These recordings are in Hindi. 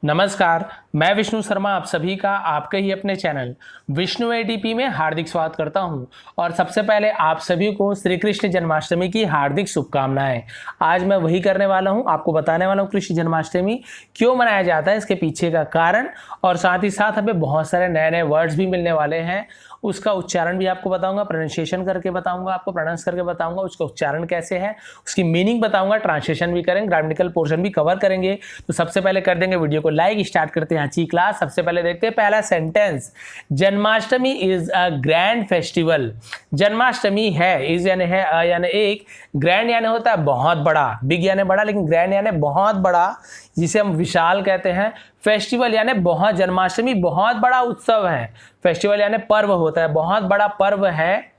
नमस्कार, मैं विष्णु शर्मा आप सभी का आपके ही अपने चैनल विष्णु एडीपी में हार्दिक स्वागत करता हूं। और सबसे पहले आप सभी को श्री कृष्ण जन्माष्टमी की हार्दिक शुभकामनाएं। आज मैं वही करने वाला हूं, आपको बताने वाला हूं कृष्ण जन्माष्टमी क्यों मनाया जाता है, इसके पीछे का कारण, और साथ ही साथ हमें बहुत सारे नए नए वर्ड्स भी मिलने वाले हैं। उसका उच्चारण भी आपको बताऊंगा, प्रोनाउंसिएशन करके बताऊंगा, आपको प्रोनाउंस करके बताऊंगा उसका उच्चारण कैसे है, उसकी मीनिंग बताऊंगा, ट्रांसलेशन भी करेंगे, ग्रामेटिकल पोर्शन भी कवर करेंगे। तो सबसे पहले कर देंगे वीडियो को लाइक, स्टार्ट करते हैं आज की क्लास। सबसे पहले देखते हैं पहला sentence, Janmashtami is a grand festival. Janmashtami है, इज यानी है, यानी एक, ग्रैंड यानी होता है बहुत बड़ा, बिग यानी बड़ा, लेकिन ग्रैंड यानी बहुत बड़ा, जिसे हम विशाल कहते हैं। फेस्टिवल यानी बहुत, जन्माष्टमी बहुत बड़ा उत्सव है। फेस्टिवल यानी पर्व होता है, बहुत बड़ा पर्व है।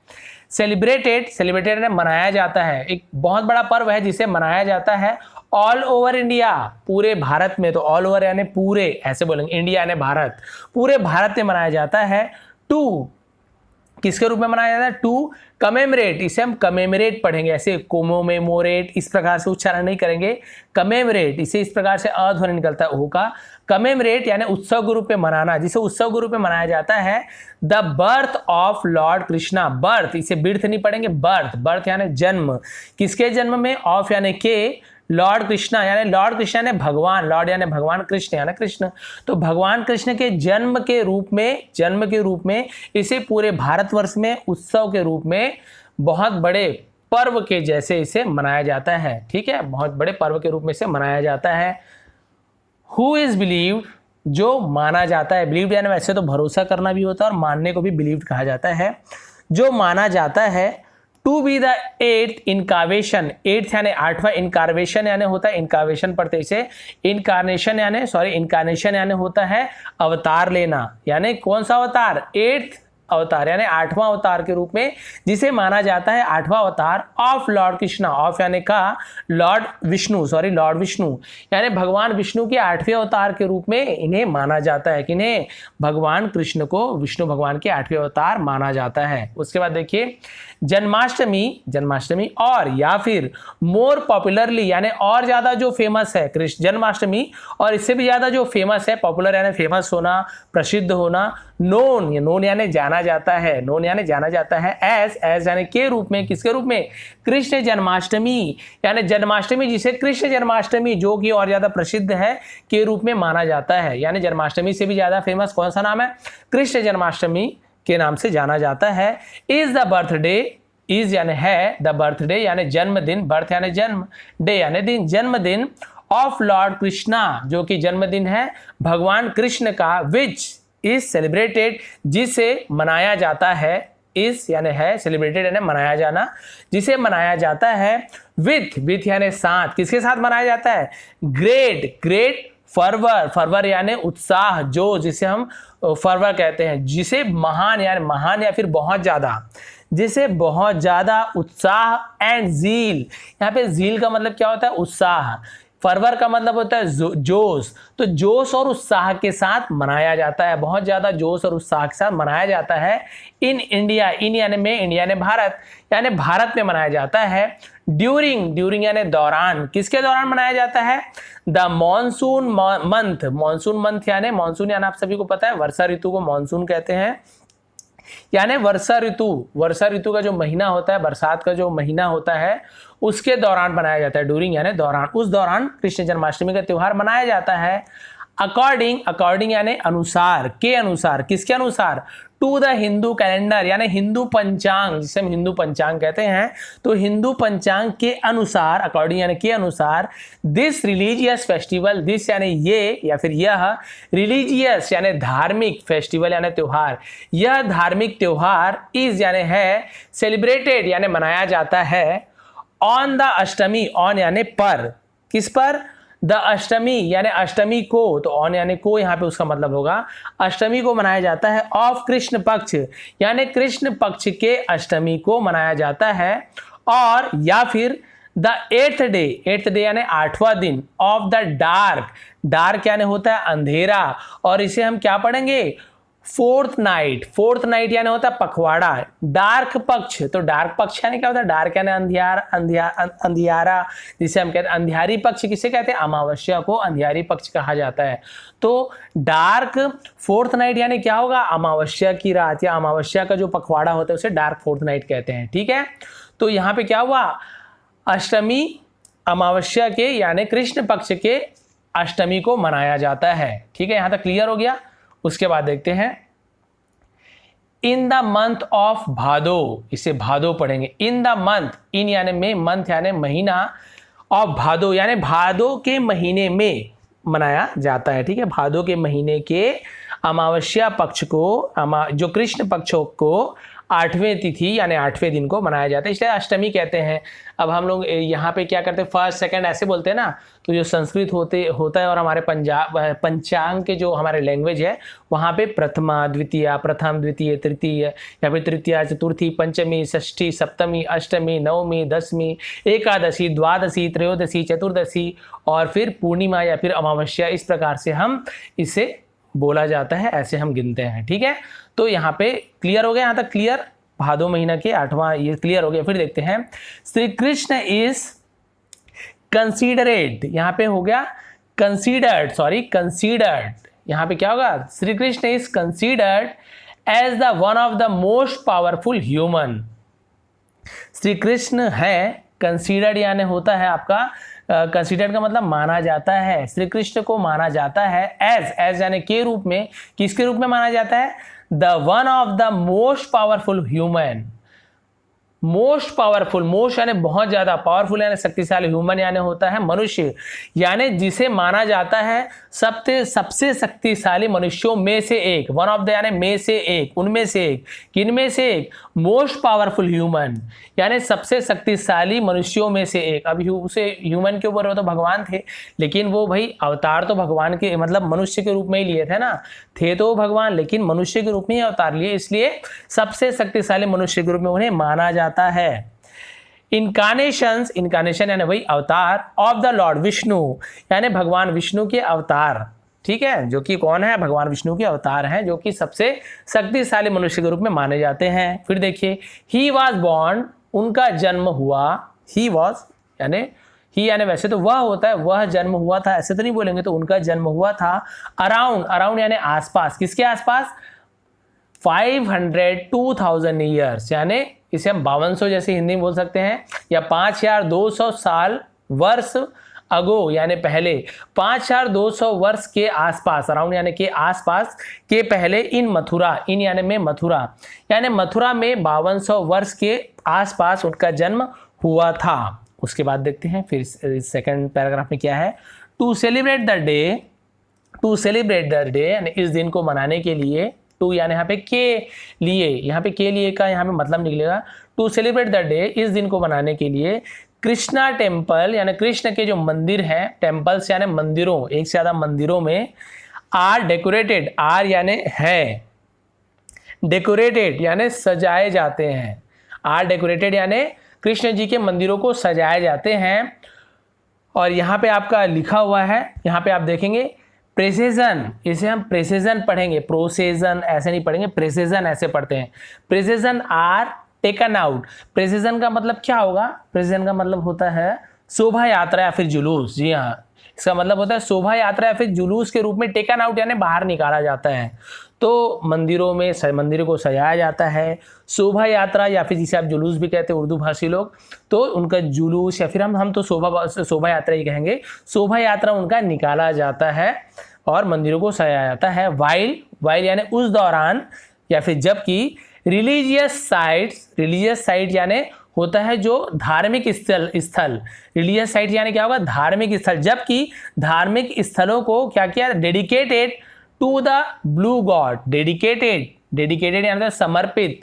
सेलिब्रेटेड, सेलिब्रेटेड यानी मनाया जाता है, एक बहुत बड़ा पर्व है जिसे मनाया जाता है ऑल ओवर इंडिया, पूरे भारत में। तो ऑल ओवर यानी पूरे, ऐसे बोलेंगे, इंडिया यानी भारत, पूरे भारत में मनाया जाता है। टू किसके रूप में मनाया जाता है? टू कमेमरेट, इसे हम कमेमरेट पढ़ेंगे, ऐसे कोमोमेमोरेट इस प्रकार से उच्चारण नहीं करेंगे। कमेमरेट, इसे इस प्रकार से अ ध्वनि निकलता है ओ का। कमेमरेट यानी उत्सव के रूप में मनाना, जिसे उत्सव के रूप में मनाया जाता है the birth of Lord Krishna. Birth, इसे बिर्थ नहीं पढ़ेंगे, बर्थ, बर्थ यानी जन्म, किसके जन्म में? ऑफ यानी के, लॉर्ड कृष्णा यानी लॉर्ड कृष्ण यानी भगवान, लॉर्ड यानी भगवान, कृष्ण यानी कृष्ण। तो भगवान कृष्ण के जन्म के रूप में इसे पूरे भारतवर्ष में उत्सव के रूप में, बहुत बड़े पर्व के जैसे इसे मनाया जाता है। ठीक है, बहुत बड़े पर्व के रूप में इसे मनाया जाता है। हु इज बिलीव्ड, जो माना जाता है। बिलीव्ड यानी वैसे तो भरोसा करना भी होता है और मानने को भी बिलीव्ड कहा जाता है, जो माना जाता है। To be the eighth incarnation, eighth यानी आठवां, इनकार्वेशन यानी होता है, इनकार्वेशन पढ़ते इसे, इनकारनेशन यानी होता है अवतार लेना, यानी कौन सा अवतार? एट्थ अवतार यानी आठवां अवतार के रूप में, जिसे माना जाता है आठवां अवतार ऑफ लॉर्ड कृष्णा। ऑफ यानी का, लॉर्ड विष्णु यानी भगवान विष्णु के आठवें अवतार के रूप में इन्हें माना जाता है। किन्हें? भगवान कृष्ण को विष्णु भगवान के आठवें अवतार माना जाता है। उसके बाद देखिए जन्माष्टमी और या फिर मोर पॉपुलरली यानी और ज्यादा जो फेमस है कृष्ण जन्माष्टमी, और इससे भी ज्यादा जो फेमस है, पॉपुलर यानी फेमस होना, प्रसिद्ध होना, नोन यानी जाना जाता है, एज यानी के रूप में, किसके रूप में? कृष्ण जन्माष्टमी, यानी जन्माष्टमी जिसे कृष्ण जन्माष्टमी, जो कि और ज्यादा प्रसिद्ध है, के रूप में माना जाता है। यानी जन्माष्टमी से भी ज्यादा फेमस कौन सा नाम है? कृष्ण जन्माष्टमी के नाम से जाना जाता है। इज द बर्थडे, इज यानी है, द बर्थडे यानी जन्मदिन, बर्थ यानी जन्म, डे यानी दिन, जन्मदिन ऑफ लॉर्ड कृष्णा, जो कि जन्मदिन है भगवान कृष्ण का, विच इज सेलिब्रेटेड, जिसे मनाया जाता है। इज यानी है, सेलिब्रेटेड यानी मनाया जाना, जिसे मनाया जाता है विथ यानी साथ, किसके साथ मनाया जाता है? ग्रेट फर्वर यानी उत्साह, जो जिसे हम फर्वर कहते हैं, जिसे महान या फिर बहुत ज्यादा, जिसे बहुत ज्यादा उत्साह एंड जील, यहाँ पे जील का मतलब क्या होता है? उत्साह। फरवर का मतलब होता है जोश, तो जोश और उत्साह के साथ मनाया जाता है, बहुत ज्यादा जोश और उत्साह के साथ मनाया जाता है। इन इंडिया, इन यानी में, इंडिया ने भारत, यानी भारत में मनाया जाता है। ड्यूरिंग यानी दौरान, किसके दौरान मनाया जाता है? द मॉनसून मंथ यानी मॉनसून, यानी आप सभी को पता है वर्षा ऋतु को मॉनसून कहते हैं, यानी वर्षा ऋतु का जो महीना होता है, बरसात का जो महीना होता है, उसके दौरान बनाया जाता है। ड्यूरिंग यानी दौरान, उस दौरान कृष्ण जन्माष्टमी का त्योहार मनाया जाता है। अकॉर्डिंग यानी अनुसार, के अनुसार, किसके अनुसार? टू द हिंदू कैलेंडर यानी हिंदू पंचांग, जिसे हम हिंदू पंचांग कहते हैं, तो हिंदू पंचांग के अनुसार, अकॉर्डिंग यानी के अनुसार, दिस रिलीजियस फेस्टिवल, दिस यानी ये या फिर यह, रिलीजियस यानी धार्मिक, फेस्टिवल यानी त्योहार, यह धार्मिक त्योहार, इज यानी है, सेलिब्रेटेड यानी मनाया जाता है ऑन द अष्टमी, ऑन यानी पर, किस पर? द अष्टमी यानी अष्टमी को, तो ऑन यानी को, यहाँ पे उसका मतलब होगा अष्टमी को मनाया जाता है, ऑफ कृष्ण पक्ष यानी कृष्ण पक्ष के अष्टमी को मनाया जाता है, और या फिर द एट्थ डे यानी आठवां दिन, ऑफ द डार्क यानी होता है अंधेरा, और इसे हम क्या पढ़ेंगे? फोर्थ नाइट यानी होता है पखवाड़ा। डार्क पक्ष, तो डार्क पक्ष यानी क्या होता है? डार्क यानी अंधियारा, जिसे हम कहते हैं अंधियारी पक्ष। किसे कहते हैं? अमावस्या को अंधियारी पक्ष कहा जाता है। तो डार्क फोर्थ नाइट यानी क्या होगा? अमावस्या की रात या अमावस्या का जो पखवाड़ा होता है उसे डार्क फोर्थ नाइट कहते हैं। ठीक है, तो यहाँ पे क्या हुआ? अष्टमी अमावस्या के यानी कृष्ण पक्ष के अष्टमी को मनाया जाता है। ठीक है, यहां तक क्लियर हो गया। उसके बाद देखते हैं इन द मंथ ऑफ भादो, इसे भादो पढ़ेंगे। इन द मंथ, इन यानी में, मंथ यानी महीना, ऑफ भादो यानी भादो के महीने में मनाया जाता है। ठीक है, भादो के महीने के अमावस्या पक्ष को, जो कृष्ण पक्षों को 8वें तिथि यानी 8वें दिन को मनाया जाता है, इसलिए अष्टमी कहते हैं। अब हम लोग यहाँ पे क्या करते हैं? फर्स्ट सेकंड ऐसे बोलते हैं ना, तो जो संस्कृत होता है और हमारे पंचांग के जो हमारे लैंग्वेज है वहाँ पे प्रथमा द्वितीया, प्रथम द्वितीय तृतीय, या फिर तृतीया चतुर्थी पंचमी षष्ठी सप्तमी अष्टमी नवमी दसवीं एकादशी द्वादशी त्रयोदशी चतुर्दशी और फिर पूर्णिमा या फिर अमावस्या, इस प्रकार से हम इसे बोला जाता है, ऐसे हम गिनते हैं। ठीक है, तो यहाँ पे क्लियर हो गया, यहाँ तक क्लियर। भादो महीना के 8वां ये क्लियर हो गया। फिर देखते हैं श्री कृष्ण इज कंसीडरेट, यहाँ पे हो गया कंसीडर्ड, यहाँ पे क्या होगा? Shri Krishna is considered as the one of the most powerful human. Shri Krishna है, कंसीडर्ड यानी होता है आपका, कंसीडर्ड का मतलब माना जाता है। श्री कृष्ण को माना जाता है एज यानी के रूप में। किसके रूप में माना जाता है? The one of the most powerful human. Most powerful, most यानी बहुत ज्यादा, पावरफुल यानी शक्तिशाली, ह्यूमन यानी होता है मनुष्य, यानी जिसे माना जाता है सबसे शक्तिशाली मनुष्यों में से एक। वन ऑफ द यानी में से एक, उनमें से एक, किनमें से एक? मोस्ट पावरफुल ह्यूमन यानी सबसे शक्तिशाली मनुष्यों में से एक। अब उसे ह्यूमन के ऊपर वो तो भगवान थे, लेकिन वो भाई अवतार तो भगवान के मतलब मनुष्य के रूप में ही लिए थे ना, थे तो भगवान लेकिन मनुष्य के रूप में ही अवतार लिए, इसलिए सबसे शक्तिशाली मनुष्य के रूप में उन्हें माना जाता है। इनकार्नेशन यानी वही अवतार, ऑफ द लॉर्ड विष्णु यानी भगवान विष्णु के अवतार। ठीक है, जो कि कौन है? भगवान विष्णु के अवतार हैं, जो कि सबसे शक्तिशाली मनुष्य के रूप में माने जाते हैं। फिर देखिए ही वॉज बॉर्न, उनका जन्म हुआ। ही वॉज यानी ही यानी वैसे तो वह होता है, वह जन्म हुआ था, ऐसे तो नहीं बोलेंगे, तो उनका जन्म हुआ था अराउंड यानी आसपास। किसके आसपास? 502,000 ईयर्स, यानी इसे हम 5200 जैसे हिंदी में बोल सकते हैं, या 5200 साल, वर्ष अगो यानी पहले, 5200 वर्ष के आसपास, अराउंड यानी के आसपास के पहले, इन मथुरा, इन यानी में मथुरा, यानी मथुरा में 5200 वर्ष के आसपास उनका जन्म हुआ था। उसके बाद देखते हैं फिर सेकंड पैराग्राफ में क्या है? टू सेलिब्रेट द डे यानी इस दिन को मनाने के लिए, टू यानी यहाँ पे के लिए, यहाँ पे के लिए का यहाँ पे मतलब निकलेगा। टू सेलिब्रेट द डे, इस दिन को मनाने के लिए, कृष्णा टेम्पल यानी कृष्ण के जो मंदिर हैं, टेम्पल्स यानी मंदिरों, एक से ज्यादा मंदिरों में, आर डेकोरेटेड, आर यानी है, डेकोरेटेड यानी सजाए जाते हैं, आर डेकोरेटेड यानी कृष्ण जी के मंदिरों को सजाए जाते हैं। और यहाँ पे आपका लिखा हुआ है, यहाँ पे आप देखेंगे प्रेसिजन, इसे हम प्रेसिजन पढ़ेंगे, प्रोसेजन ऐसे नहीं पढ़ेंगे, प्रेसिजन ऐसे पढ़ते हैं। Precision are taken out, precision का मतलब क्या होगा? प्रेसिजन का मतलब होता है शोभा यात्रा या फिर जुलूस। जी हाँ, इसका मतलब होता है शोभा यात्रा या फिर जुलूस के रूप में टेकन आउट यानी बाहर निकाला जाता है। तो मंदिरों में मंदिरों को सजाया जाता है, शोभा यात्रा या फिर जिसे आप जुलूस भी कहते हैं उर्दू भाषी लोग, तो उनका जुलूस या फिर हम तो शोभा यात्रा ही कहेंगे, शोभा यात्रा उनका निकाला जाता है और मंदिरों को सजाया जाता है। वाइल यानी उस दौरान या फिर जबकि, रिलीजियस साइट यानी होता है जो धार्मिक स्थल, रिलीजियस साइट यानी क्या होगा? धार्मिक स्थल, जबकि धार्मिक स्थलों को क्या किया? Dedicated to the blue god, dedicated यानी समर्पित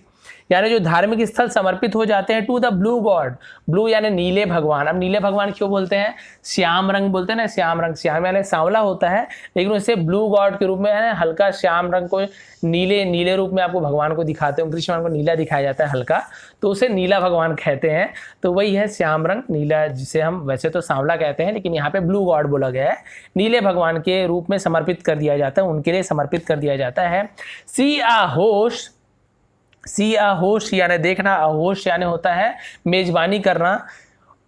यानी जो धार्मिक स्थल समर्पित हो जाते हैं to the blue god, blue यानी नीले भगवान। अब नीले भगवान क्यों बोलते हैं, श्याम रंग बोलते हैं ना, श्याम रंग, श्याम यानी सांवला होता है, लेकिन उसे ब्लू गॉड के रूप में यानी हल्का श्याम रंग को नीले रूप में आपको भगवान को दिखाते हैं, कृष्ण भगवान को नीला दिखाया जाता है हल्का, तो उसे नीला भगवान कहते हैं। तो वही है श्याम रंग नीला, जिसे हम वैसे तो सांवला कहते हैं, लेकिन यहाँ पे ब्लू गॉड बोला गया है। नीले भगवान के रूप में समर्पित कर दिया जाता है, उनके लिए समर्पित कर दिया जाता है। सी अ होस्ट यानी देखना, होस्ट यानी होता है मेजबानी करना,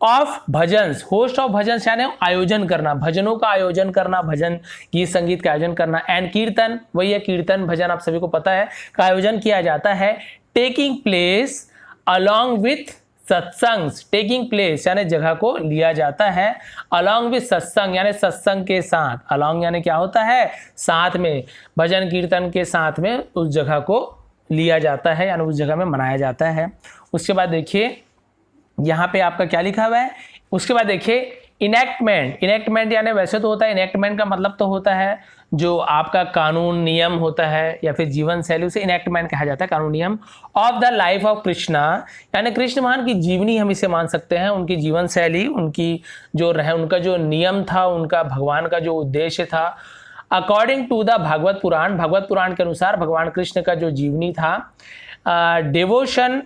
of bhajans, host of bhajans यानी आयोजन करना, भजनों का आयोजन करना, भजन गीत संगीत का आयोजन करना। एंड कीर्तन, वही है कीर्तन भजन, आप सभी को पता है, का आयोजन किया जाता है। टेकिंग प्लेस अलॉन्ग विथ सत्संग, टेकिंग प्लेस यानी जगह को लिया जाता है, अलॉन्ग विथ सत्संग यानी सत्संग के साथ, अलॉन्ग यानी क्या होता है, साथ में, भजन कीर्तन के साथ में उस जगह को लिया जाता है, यानी उस जगह में मनाया जाता है। उसके बाद देखिए यहाँ पे आपका क्या लिखा हुआ है, उसके बाद देखिए इनेक्टमेंट, इनेक्टमेंट यानी वैसे तो होता है, इनेक्टमेंट का मतलब तो होता है जो आपका कानून नियम होता है या फिर जीवन शैली, उसे इनेक्टमेंट कहा जाता है, कानून नियम। Of the life of Krishna यानी कृष्ण भगवान की जीवनी हम इसे मान सकते हैं, उनकी जीवन शैली, उनकी जो रहे, उनका जो नियम था, उनका भगवान का जो उद्देश्य था। अकॉर्डिंग टू द भागवत पुराण, भागवत पुराण के अनुसार भगवान कृष्ण का जो जीवनी था। डिवोशन,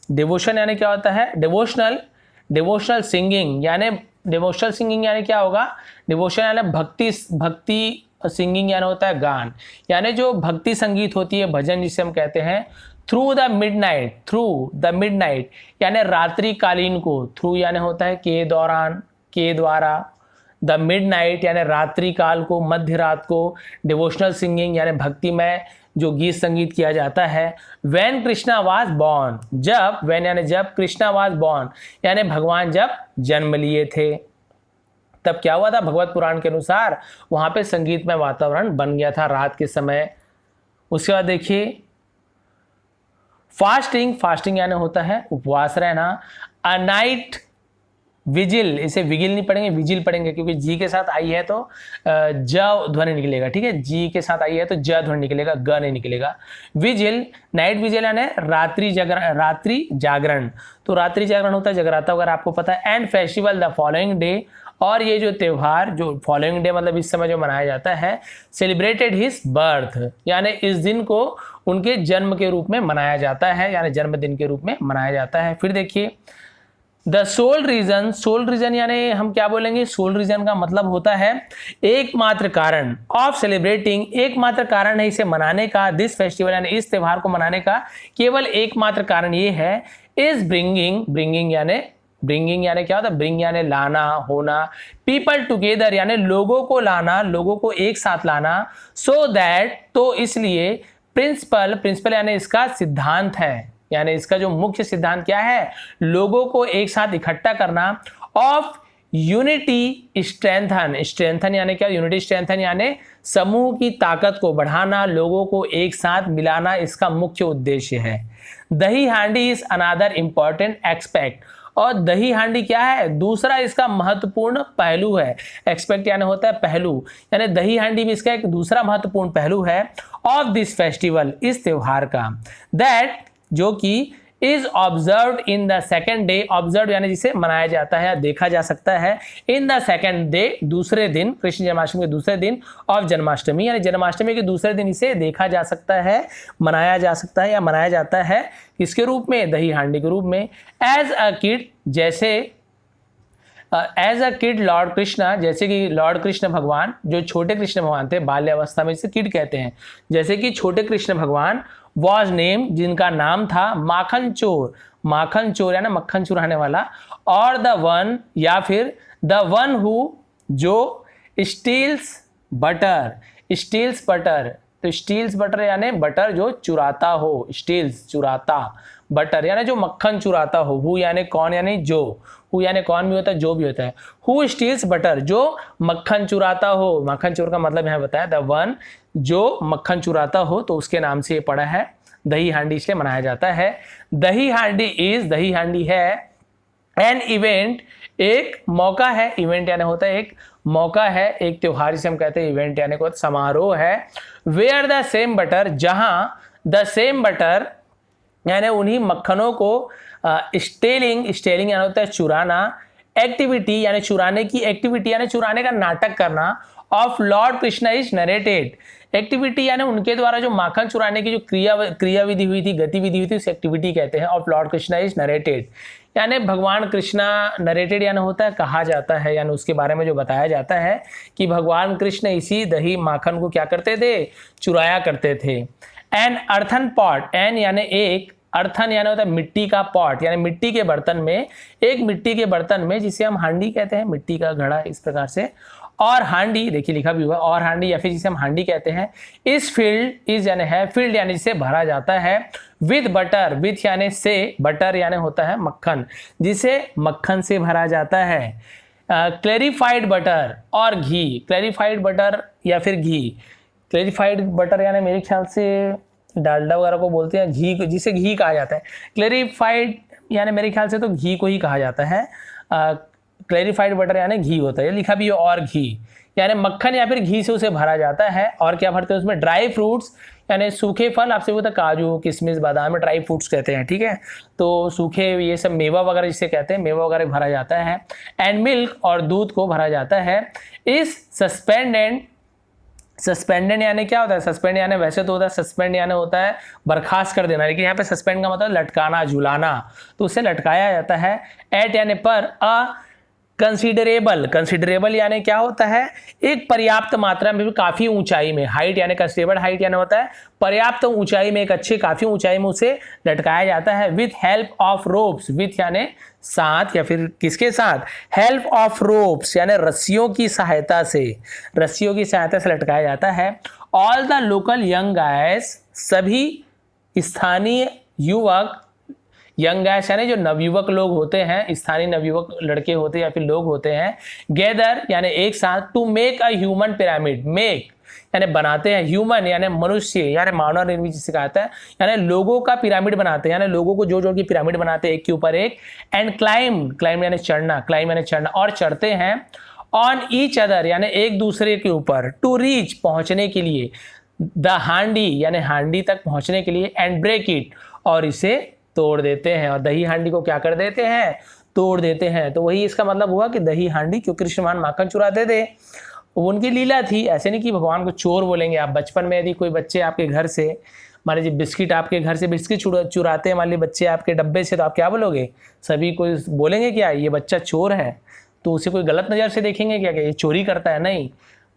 डिवोशन यानी क्या होता है, डिवोशनल सिंगिंग यानी, डिवोशनल सिंगिंग यानी क्या होगा, डिवोशन यानी भक्ति सिंगिंग यानी होता है गान, यानी जो भक्ति संगीत होती है, भजन जिसे हम कहते हैं। थ्रू द मिडनाइट यानी रात्रि कालीन को, थ्रू यानी होता है के दौरान, के द्वारा, द मिडनाइट यानी रात्रि काल को, मध्य रात को, डिवोशनल सिंगिंग यानी भक्तिमय जो गीत संगीत किया जाता है। व्हेन कृष्णा वाज बॉर्न, जब, व्हेन यानी जब, कृष्णा वाज बॉर्न यानी भगवान जब जन्म लिए थे, तब क्या हुआ था, भगवत पुराण के अनुसार वहां पे संगीतमय वातावरण बन गया था रात के समय। उसके बाद देखिए फास्टिंग यानी होता है उपवास रहना। अ नाइट विजिल, इसे विगिल नहीं पढ़ेंगे, विजिल पढ़ेंगे, क्योंकि जी के साथ आई है तो ज ध्वनि निकलेगा, ठीक है, जी के साथ आई है तो ज ध्वनि निकलेगा, ग नहीं निकलेगा। विजिल, नाइट विजिल यानी रात्रि जागरण, तो रात्रि जागरण होता है, जगराता वगैरह आपको पता है। And festival the following day, और ये जो त्यौहार जो फॉलोइंग डे मतलब इस समय जो मनाया जाता है, सेलिब्रेटेड हिज बर्थ यानी इस दिन को उनके जन्म के रूप में मनाया जाता है, यानी जन्मदिन के रूप में मनाया जाता है। फिर देखिए द सोल रीजन यानी हम क्या बोलेंगे, सोल रीजन का मतलब होता है एकमात्र कारण, ऑफ सेलिब्रेटिंग, एकमात्र कारण है इसे मनाने का, दिस फेस्टिवल यानी इस त्यौहार को मनाने का केवल एकमात्र कारण ये है, इज ब्रिंगिंग यानी क्या होता है, ब्रिंग यानी लाना, होना, पीपल टुगेदर यानी लोगों को लाना, लोगों को एक साथ लाना, सो दैट, तो इसलिए, प्रिंसिपल यानी इसका सिद्धांत है, यानी इसका जो मुख्य सिद्धांत क्या है, लोगों को एक साथ इकट्ठा करना। ऑफ यूनिटी स्ट्रेंथन यानी क्या, यूनिटी स्ट्रेंथन यानी समूह की ताकत को बढ़ाना, लोगों को एक साथ मिलाना, इसका मुख्य उद्देश्य है। दही हांडी इज अनदर इंपॉर्टेंट एक्सपेक्ट, और दही हांडी क्या है, दूसरा इसका महत्वपूर्ण पहलू है। एक्सपेक्ट यानी होता है पहलू, यानी दही हांडी भी इसका एक दूसरा महत्वपूर्ण पहलू है ऑफ दिस फेस्टिवल, इस त्योहार का। दैट जो कि is observe in the second day, observe यानी जिसे मनाया जाता है, देखा जा सकता है, इन द सेकेंड डे, दूसरे दिन, कृष्ण जन्माष्टमी के दूसरे दिन, ऑफ जन्माष्टमी यानी जन्माष्टमी के दूसरे दिन इसे देखा जा सकता है, मनाया जा सकता है या मनाया जाता है, किसके रूप में, दही हांडी के रूप में। एज अ किड, जैसे as a kid lord Krishna, जैसे कि लॉर्ड कृष्ण भगवान जो छोटे कृष्ण भगवान थे बाल्यावस्था में, इसे किड कहते हैं, जैसे कि छोटे कृष्ण भगवान वॉज नेम, जिनका नाम था माखन चोर यानी मक्खन चुराने वाला, और द वन या फिर द वन हु, जो स्टील्स बटर, तो स्टील्स बटर यानी बटर जो चुराता हो, स्टील्स चुराता, बटर यानी जो मक्खन चुराता हो, हु यानी कौन यानी जो, हु यानी कौन भी होता है, जो भी होता है, हु स्टील्स बटर जो मक्खन चुराता हो, मक्खन चोर का मतलब यहाँ बताया, द वन जो मक्खन चुराता हो, तो उसके नाम से ये पड़ा है दही हांडी, इसलिए मनाया जाता है। दही हांडी है एन इवेंट, एक मौका है, इवेंट यानी होता है एक मौका है, एक त्योहार जिसे हम कहते हैं इवेंट यानी कोई समारोह है। वेयर द सेम बटर, जहां द सेम बटर यानी उन्हीं मक्खनों को स्टेलिंग, स्टेलिंग यानी होता है चुराना, एक्टिविटी यानी चुराने की एक्टिविटी यानी चुराने का नाटक करना, of Lord Krishna is narrated, activity यानी उनके द्वारा जो माखन चुराने की जो क्रियाविधि हुई थी, गतिविधि हुई थी, उस एक्टिविटी कहते हैं। Of Lord Krishna is narrated यानी भगवान कृष्णा, नरेटेड यानी होता है कहा जाता है, यानी उसके बारे में जो बताया जाता है कि भगवान कृष्ण इसी दही माखन को क्या करते थे, चुराया करते थे। एन अर्थन पॉट, एन यानी एक, अर्थन यानी होता है मिट्टी का, पॉट यानी मिट्टी के बर्तन में, एक मिट्टी के बर्तन में जिसे हम हांडी कहते हैं, मिट्टी का घड़ा इस प्रकार से, और हांडी देखिए लिखा भी हुआ, और हांडी या फिर जिसे हम हांडी कहते हैं, इस फील्ड, इज यानी है, फील्ड यानी जिसे भरा जाता है, विद बटर, विथ यानी से, बटर यानी होता है मक्खन, जिसे मक्खन से भरा जाता है। क्लैरिफाइड बटर और घी, क्लैरिफाइड बटर या फिर घी, क्लैरिफाइड बटर यानी मेरे ख्याल से डालडा वगैरह को बोलते हैं, घी जिसे घी कहा जाता है, क्लैरिफाइड यानी मेरे ख्याल से तो घी को ही कहा जाता है। क्लैरिफाइड बटर यानी घी होता है, लिखा भी है, और घी यानी मक्खन या फिर घी से उसे भरा जाता है। और क्या भरते हैं उसमें, ड्राई फ्रूट्स यानी सूखे फल, आपसे बोलता काजू, किशमिश, बादाम में ड्राई फ्रूट्स कहते हैं, ठीक है, तो सूखे ये सब मेवा वगैरह जिसे कहते हैं, मेवा वगैरह भरा जाता है। एंड मिल्क और दूध को भरा जाता है। इस सस्पेंडेड, सस्पेंडेड यानी क्या होता है, सस्पेंड यानी वैसे तो होता है, सस्पेंड यानी होता है बर्खास्त कर देना, लेकिन यहाँ पे सस्पेंड का मतलब लटकाना, झुलाना, तो उसे लटकाया जाता है। एट यानी पर, अ कंसिडरेबल, कंसिडरेबल यानी क्या होता है, एक पर्याप्त मात्रा में, काफी ऊंचाई में, हाइट यानी कंसिडरेबल हाइट यानी होता है पर्याप्त ऊंचाई में, एक अच्छी काफी ऊंचाई में उसे लटकाया जाता है। With help of ropes, with यानी साथ या फिर किसके साथ, हेल्प ऑफ रोप्स यानी रस्सियों की सहायता से, रस्सियों की सहायता से लटकाया जाता है। All the local young guys, सभी स्थानीय युवक, यंग गायस यानी जो नवयुवक लोग होते हैं, स्थानीय नवयुवक लड़के होते हैं या फिर लोग होते हैं, गैदर यानी एक साथ, to make a human pyramid, make यानी बनाते हैं, ह्यूमन यानी मनुष्य यानी मानव निर्मित जिसे कहता है, यानी लोगों का पिरामिड बनाते हैं, यानी लोगों को जोड़ जोड़ के पिरामिड बनाते हैं एक के ऊपर एक। एंड क्लाइम, क्लाइम यानी चढ़ना, क्लाइम यानी चढ़ना, और चढ़ते हैं। ऑन ईच अदर यानी एक दूसरे के ऊपर, टू रीच पहुंचने के लिए, द हांडी यानी हांडी तक पहुंचने के लिए, एंड ब्रेक इट और इसे तोड़ देते हैं, और दही हांडी को क्या कर देते हैं, तोड़ देते हैं। तो वही इसका मतलब हुआ कि दही हांडी, क्योंकि कृष्ण भगवान माखन चुराते थे, उनकी लीला थी। ऐसे नहीं कि भगवान को चोर बोलेंगे आप। बचपन में यदि कोई बच्चे आपके घर से, मान लीजिए बिस्किट, आपके घर से बिस्किट चुराते हैं मान लीजिए बच्चे आपके डब्बे से, तो आप क्या बोलोगे, सभी कोई बोलेंगे क्या ये बच्चा चोर है, तो उसे कोई गलत नज़र से देखेंगे क्या कि ये चोरी करता है, नहीं।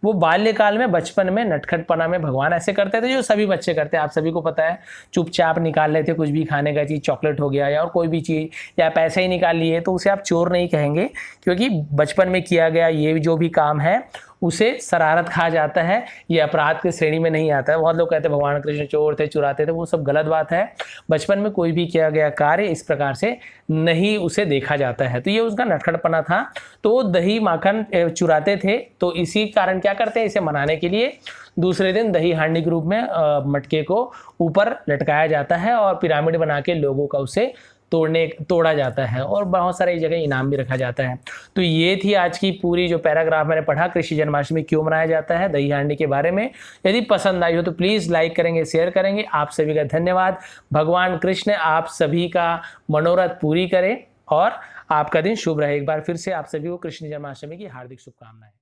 वो बाल्यकाल में, बचपन में, नटखटपना में भगवान ऐसे करते थे जो सभी बच्चे करते हैं, आप सभी को पता है। चुपचाप निकाल लेते कुछ भी खाने का चीज़, चॉकलेट हो गया या और कोई भी चीज़, या पैसे ही निकाल लिए, तो उसे आप चोर नहीं कहेंगे, क्योंकि बचपन में किया गया ये जो भी काम है उसे शरारत कहा जाता है, ये अपराध की श्रेणी में नहीं आता है। बहुत लोग कहते हैं भगवान कृष्ण चोर थे, चुराते थे, वो सब गलत बात है। बचपन में कोई भी किया गया कार्य इस प्रकार से नहीं उसे देखा जाता है, तो ये उसका नटखटपना था। तो दही माखन चुराते थे, तो इसी कारण क्या करते हैं, इसे मनाने के लिए दूसरे दिन दही हांडी के रूप में मटके को ऊपर लटकाया जाता है और पिरामिड बना के लोगों का उसे तोड़ा जाता है, और बहुत सारी जगह इनाम भी रखा जाता है। तो ये थी आज की पूरी जो पैराग्राफ मैंने पढ़ा, कृष्ण जन्माष्टमी क्यों मनाया जाता है, दही हांडी के बारे में। यदि पसंद आई हो तो प्लीज़ लाइक करेंगे, शेयर करेंगे। आप सभी का धन्यवाद। भगवान कृष्ण आप सभी का मनोरथ पूरी करें और आपका दिन शुभ रहे। एक बार फिर से आप सभी को कृष्ण जन्माष्टमी की हार्दिक शुभकामनाएं।